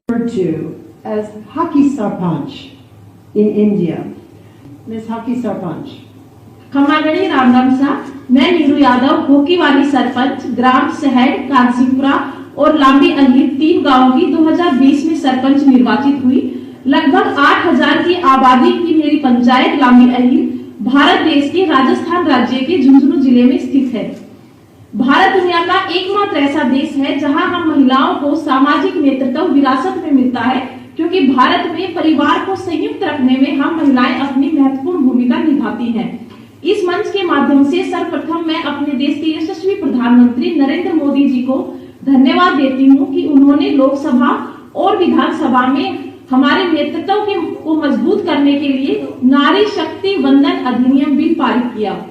referred to as Hockey Sarpanch in India. Ms. Hockey Sarpanch. खम्मागणी रामराम सा। मैं Neeru Yadav hockey वाली सरपंच ग्राम सहड, कानसीपुरा और लांबी अहिर 3 गांवों की 2020 में सरपंच निर्वाचित हुई। लगभग 8000 की आबादी की मेरी पंचायत लांबी अहिर भारत देश के राजस्थान राज्य के झुंझुनू जिले में स्थित है। भारत दुनिया का एकमात्र ऐसा देश है जहां हम महिलाओं को सामाजिक नेतृत्व विरासत में मिलता है, क्योंकि भारत में परिवार को संयुक्त रखने में हम महिलाएं अपनी महत्वपूर्ण भूमिका निभाती हैं। इस मंच के माध्यम से सर्वप्रथम मैं अपने देश के यशस्वी प्रधानमंत्री नरेंद्र मोदी जी को धन्यवाद देती हूं कि उन्होंने लोकसभा और विधानसभा में हमारे नेतृत्व को मजबूत करने के लिए नारी शक्ति वंदन अधिनियम बिल पारित किया।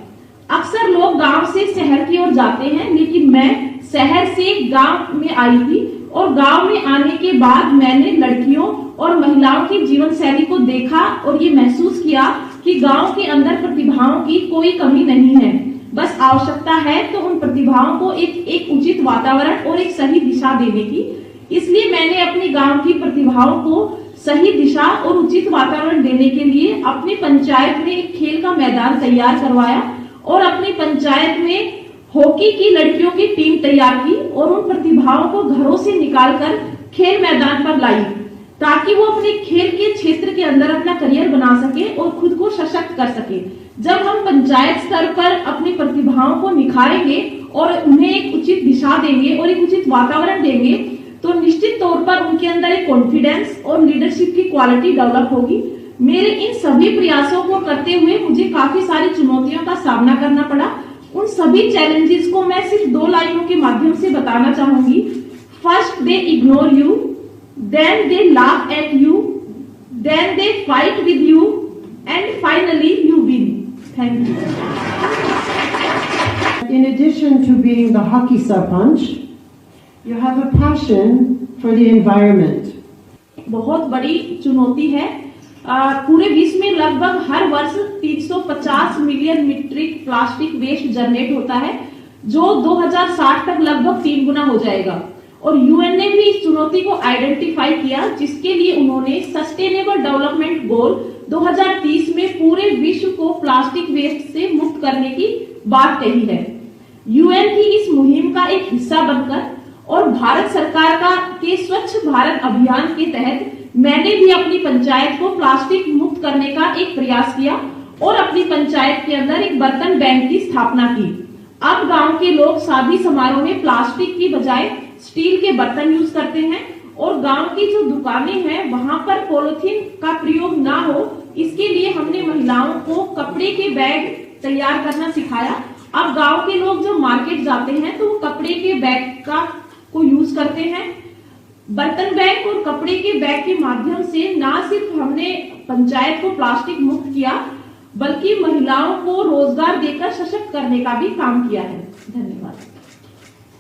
अक्सर लोग गांव से शहर की ओर जाते हैं, लेकिन मैं शहर से गांव में आई थी और गांव में आने के बाद मैंने लड़कियों और महिलाओं की जीवन शैली को देखा और ये महसूस किया कि गांव के अंदर प्रतिभाओं की कोई कमी नहीं है। बस आवश्यकता है तो उन प्रतिभाओं को एक उचित वातावरण और एक सही दिशा देने की। इसलिए मैंने अपने गांव की प्रतिभाओं को सही दिशा और उचित वातावरण देने के लिए अपनी पंचायत में एक खेल का मैदान तैयार करवाया और अपनी पंचायत में हॉकी की लड़कियों की टीम तैयार की और उन प्रतिभाओं को घरों से निकालकर खेल मैदान पर लाई, ताकि वो अपने खेल के क्षेत्र के अंदर अपना करियर बना सके और खुद को सशक्त कर सके। जब हम पंचायत स्तर पर अपनी प्रतिभाओं को निखारेंगे और उन्हें एक उचित दिशा देंगे और एक उचित वातावरण देंगे, तो निश्चित तौर पर उनके अंदर एक कॉन्फिडेंस और लीडरशिप की क्वालिटी डेवलप होगी। मेरे इन सभी प्रयासों को करते हुए मुझे काफी सारी चुनौतियों का सामना करना पड़ा। उन सभी चैलेंजेस को मैं सिर्फ 2 लाइनों के माध्यम से बताना चाहूंगी। First, they ignore you, then they laugh at you, then they fight with you, and finally you win. Thank you. In addition to being the hockey sarpanch, you have a passion for the environment. बहुत बड़ी चुनौती है। पूरे विश्व में लगभग हर वर्ष 350 million metric plastic waste generate होता है, जो 2060 तक लगभग 3 गुना हो जाएगा। और यूएन ने भी इस चुनौती को आइडेंटिफाई किया, जिसके लिए उन्होंने सस्टेनेबल डेवलपमेंट गोल 2030 में पूरे विश्व को प्लास्टिक वेस्ट से मुक्त करने की बात कही है। यूएन की इस मुहिम का एक हिस्सा बनकर और भारत सरकार के स्वच्छ भारत अभियान के तहत मैंने भी अपनी पंचायत को प्लास्टिक मुक्त करने का एक प्रयास किया और अपनी पंचायत के अंदर एक बर्तन बैंक की स्थापना की। अब गांव के लोग शादी समारोह में प्लास्टिक की बजाय स्टील के बर्तन यूज करते हैं और गांव की जो दुकानें हैं वहां पर पॉलिथीन का प्रयोग ना हो, इसके लिए हमने महिलाओं को कपड़े के बैग तैयार करना सिखाया। अब गांव के लोग जब मार्केट जाते हैं तो वो कपड़े के बैग को यूज करते हैं। बर्तन बैग और कपड़े के बैग के माध्यम से ना सिर्फ हमने पंचायत को प्लास्टिक मुक्त किया, बल्कि महिलाओं को रोजगार देकर सशक्त करने का भी काम किया है। धन्यवाद।